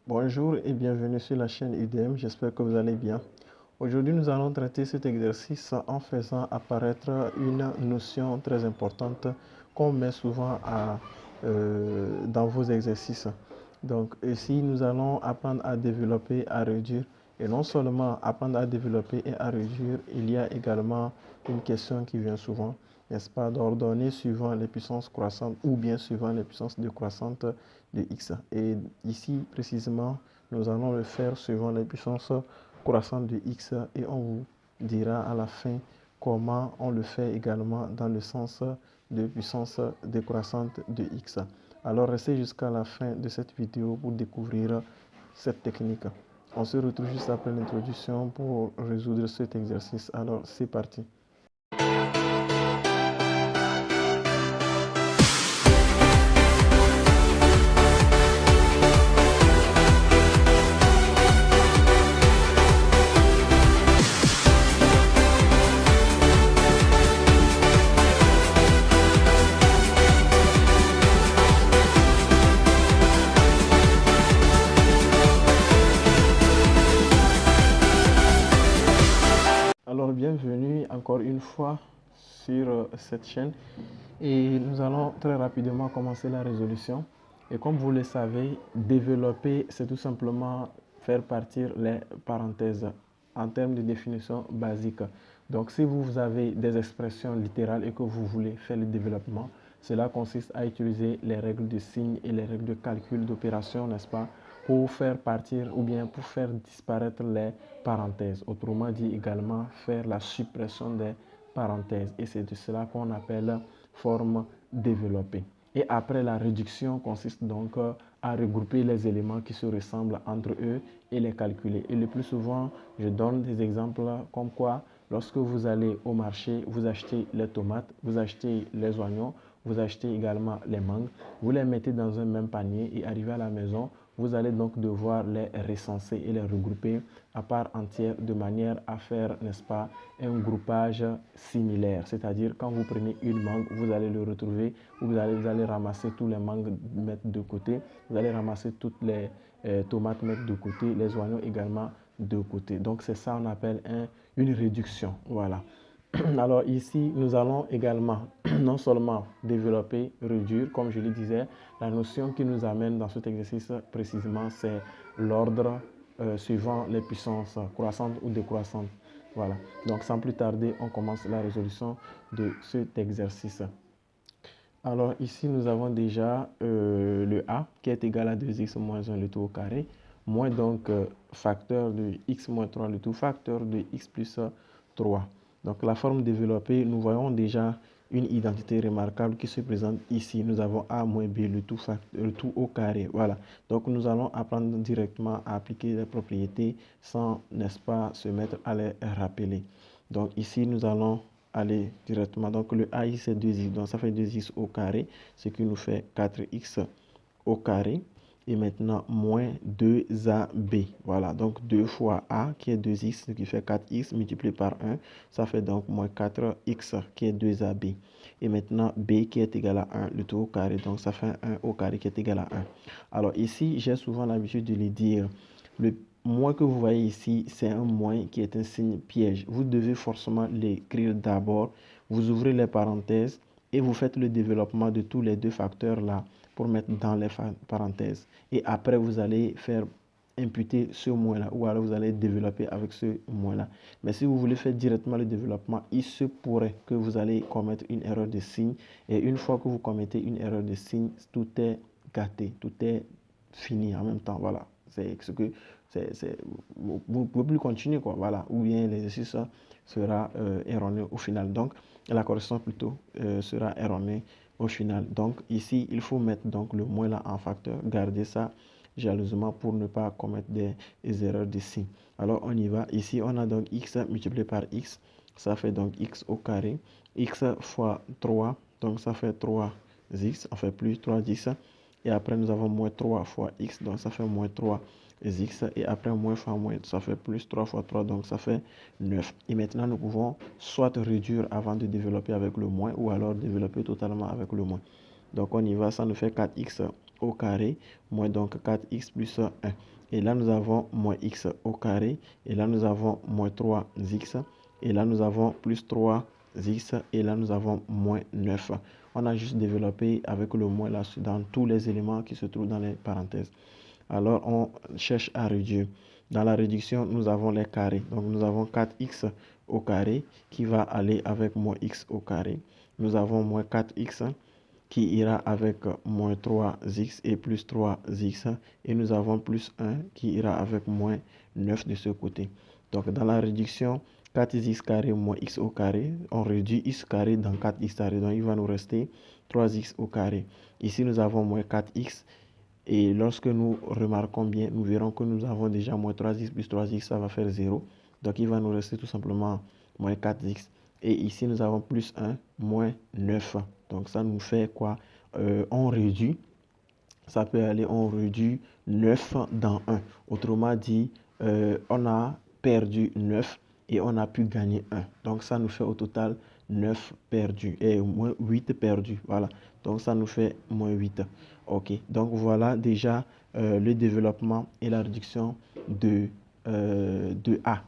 Bonjour et bienvenue sur la chaîne UDM, j'espère que vous allez bien. Aujourd'hui, nous allons traiter cet exercice en faisant apparaître une notion très importante qu'on met souvent dans vos exercices. Donc ici, nous allons apprendre à développer, à réduire. Et non seulement apprendre à développer et à réduire, il y a également une question qui vient souvent, n'est-ce pas, d'ordonner suivant les puissances croissantes ou bien suivant les puissances décroissantes de x. Et ici, précisément, nous allons le faire suivant les puissances croissantes de x et on vous dira à la fin comment on le fait également dans le sens de puissance décroissante de x. Alors, restez jusqu'à la fin de cette vidéo pour découvrir cette technique. On se retrouve juste après l'introduction pour résoudre cet exercice. Alors, c'est parti. Alors, bienvenue encore une fois sur cette chaîne et nous allons très rapidement commencer la résolution. Et comme vous le savez, développer, c'est tout simplement faire partir les parenthèses en termes de définition basique. Donc, si vous avez des expressions littérales et que vous voulez faire le développement, cela consiste à utiliser les règles de signes et les règles de calcul d'opération, n'est-ce pas, pour faire partir ou bien pour faire disparaître les parenthèses. Autrement dit, également faire la suppression des parenthèses. Et c'est de cela qu'on appelle forme développée. Et après, la réduction consiste donc à regrouper les éléments qui se ressemblent entre eux et les calculer. Et le plus souvent, je donne des exemples comme quoi, lorsque vous allez au marché, vous achetez les tomates, vous achetez les oignons, vous achetez également les mangues, vous les mettez dans un même panier et arrivé à la maison, vous allez donc devoir les recenser et les regrouper à part entière de manière à faire, n'est-ce pas, un groupage similaire. C'est-à-dire quand vous prenez une mangue, vous allez le retrouver, vous allez ramasser tous les mangues, mettre de côté, vous allez ramasser toutes les tomates, mettre de côté, les oignons également de côté. Donc c'est ça on appelle une réduction. Voilà. Alors ici, nous allons également non seulement développer, réduire, comme je le disais, la notion qui nous amène dans cet exercice précisément, c'est l'ordre suivant les puissances croissantes ou décroissantes. Voilà. Donc sans plus tarder, on commence la résolution de cet exercice. Alors ici, nous avons déjà le a qui est égal à 2x moins 1 le tout au carré, moins donc facteur de x moins 3 le tout facteur de x plus 3. Donc la forme développée, nous voyons déjà une identité remarquable qui se présente ici. Nous avons a moins b le tout au carré. Voilà. Donc nous allons apprendre directement à appliquer les propriétés sans, n'est-ce pas, se mettre à les rappeler. Donc ici, nous allons aller directement. Donc le a c'est 2x. Donc ça fait 2x au carré, ce qui nous fait 4x au carré. Et maintenant, moins 2ab. Voilà, donc 2 fois a qui est 2x, ce qui fait 4x multiplié par 1. Ça fait donc moins 4x qui est 2ab. Et maintenant, b qui est égal à 1, le tout au carré. Donc ça fait 1 au carré qui est égal à 1. Alors ici, j'ai souvent l'habitude de le dire. Le moins que vous voyez ici, c'est un moins qui est un signe piège. Vous devez forcément l'écrire d'abord. Vous ouvrez les parenthèses et vous faites le développement de tous les deux facteurs là pour mettre dans les parenthèses. Et après, vous allez faire imputer ce moins-là ou alors vous allez développer avec ce moins-là. Mais si vous voulez faire directement le développement, il se pourrait que vous allez commettre une erreur de signe. Et une fois que vous commettez une erreur de signe, tout est gâté, tout est fini en même temps. Voilà. C'est ce que vous ne pouvez plus continuer, quoi. Voilà. Ou bien l'exercice sera erroné au final. Donc, la correction plutôt sera erronée au final. Donc, ici, il faut mettre donc le moins là en facteur. Garder ça jalousement pour ne pas commettre des erreurs de signe. Alors, on y va. Ici, on a donc x multiplié par x. Ça fait donc x au carré. X fois 3. Donc, ça fait 3x. On fait plus 3x. Et après, nous avons moins 3 fois x, donc ça fait moins 3x. Et après, moins fois moins, ça fait plus 3 fois 3, donc ça fait 9. Et maintenant, nous pouvons soit réduire avant de développer avec le moins, ou alors développer totalement avec le moins. Donc, on y va, ça nous fait 4x au carré, moins donc 4x plus 1. Et là, nous avons moins x au carré. Et là, nous avons moins 3x. Et là, nous avons plus 3x. Et là, nous avons moins 9. On a juste développé avec le moins là dans tous les éléments qui se trouvent dans les parenthèses. Alors, on cherche à réduire. Dans la réduction, nous avons les carrés. Donc, nous avons 4x au carré qui va aller avec moins x au carré. Nous avons moins 4x qui ira avec moins 3x et plus 3x. Et nous avons plus 1 qui ira avec moins 9 de ce côté. Donc, dans la réduction, 4x carré moins x au carré, on réduit x carré dans 4x carré. Donc, il va nous rester 3x au carré. Ici, nous avons moins 4x. Et lorsque nous remarquons bien, nous verrons que nous avons déjà moins 3x plus 3x, ça va faire 0. Donc, il va nous rester tout simplement moins 4x. Et ici, nous avons plus 1, moins 9. Donc, ça nous fait quoi? On réduit. Ça peut aller, on réduit 9 dans 1. Autrement dit, on a perdu 9 et on a pu gagner 1. Donc, ça nous fait au total 9 perdus et moins 8 perdus. Voilà. Donc, ça nous fait moins 8. OK. Donc, voilà déjà le développement et la réduction de A.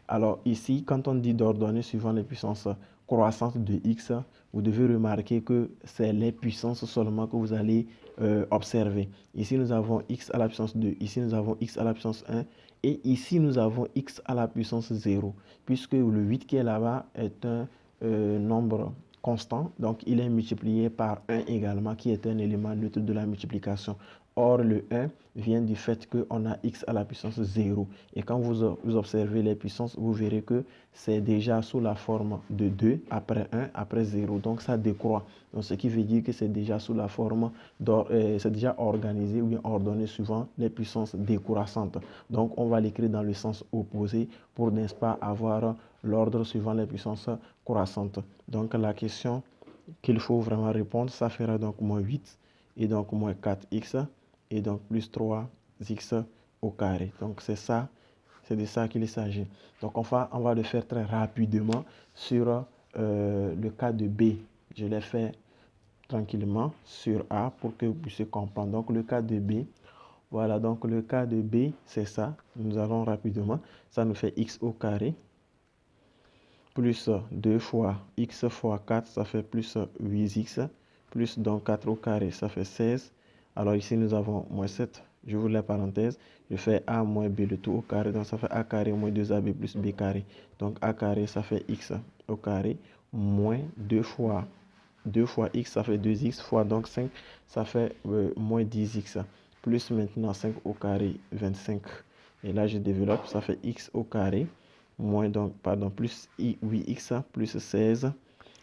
Alors, ici, quand on dit d'ordonner suivant les puissances croissantes de x, vous devez remarquer que c'est les puissances seulement que vous allez observer. Ici, nous avons x à la puissance 2. Ici, nous avons x à la puissance 1. Et ici, nous avons x à la puissance 0. Puisque le 8 qui est là-bas est un nombre constant. Donc, il est multiplié par 1 également, qui est un élément neutre de la multiplication. Or, le 1 vient du fait qu'on a x à la puissance 0. Et quand vous observez les puissances, vous verrez que c'est déjà sous la forme de 2, après 1, après 0. Donc, ça décroît. Donc, ce qui veut dire que c'est déjà sous la forme, c'est déjà organisé ou bien ordonné suivant les puissances décroissantes. Donc, on va l'écrire dans le sens opposé pour, n'est-ce pas, avoir l'ordre suivant les puissances croissantes. Donc, la question qu'il faut vraiment répondre, ça fera donc moins 8 et donc moins 4x. Et donc plus 3x au carré. Donc c'est ça, c'est de ça qu'il s'agit. Donc on va le faire très rapidement sur le cas de B. Je l'ai fait tranquillement sur A pour que vous puissiez comprendre. Donc le cas de B, voilà, donc le cas de B, c'est ça. Nous allons rapidement. Ça nous fait x au carré plus 2 fois x fois 4, ça fait plus 8x, plus donc 4 au carré, ça fait 16. Alors ici, nous avons moins 7. J'ouvre la parenthèse. Je fais a moins b le tout au carré. Donc ça fait a carré moins 2ab plus b carré. Donc a carré, ça fait x au carré moins 2 fois x, ça fait 2x fois donc 5, ça fait moins 10x. Plus maintenant 5 au carré, 25. Et là, je développe, ça fait x au carré moins donc, pardon, plus 8x plus 16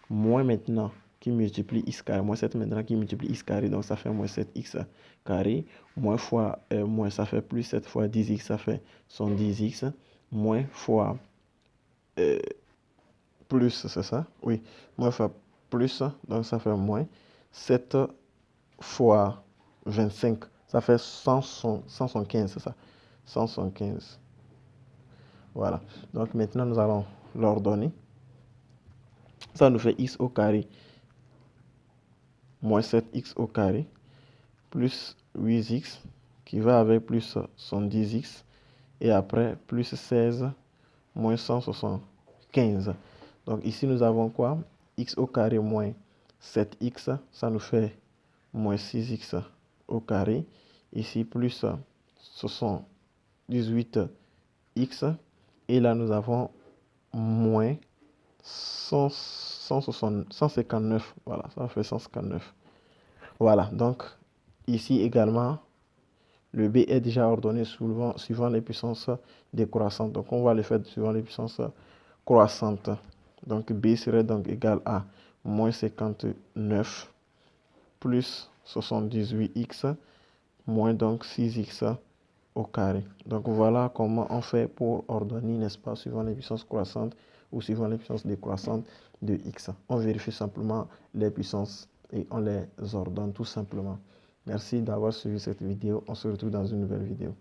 moins maintenant qui multiplie x carré, moins 7 maintenant qui multiplie x carré, donc ça fait moins 7x carré, moins fois moins, ça fait plus 7 fois 10x, ça fait 110x, moins fois plus, c'est ça? Oui, moins fois plus, donc ça fait moins 7 fois 25, ça fait 175, c'est ça? 175. Voilà, donc maintenant nous allons l'ordonner. Ça nous fait x au carré moins 7x au carré plus 8x qui va avec plus 110x et après plus 16 moins 175. Donc ici nous avons quoi? X au carré moins 7x, ça nous fait moins 6x au carré. Ici plus 78x et là nous avons moins 159, voilà, ça fait 159. Voilà, donc ici également, le B est déjà ordonné suivant les puissances décroissantes. Donc on va le faire suivant les puissances croissantes. Donc B serait donc égal à moins 59 plus 78x moins donc 6x au carré. Donc voilà comment on fait pour ordonner, n'est-ce pas, suivant les puissances croissantes ou suivant les puissances décroissantes de x. On vérifie simplement les puissances et on les ordonne tout simplement. Merci d'avoir suivi cette vidéo. On se retrouve dans une nouvelle vidéo.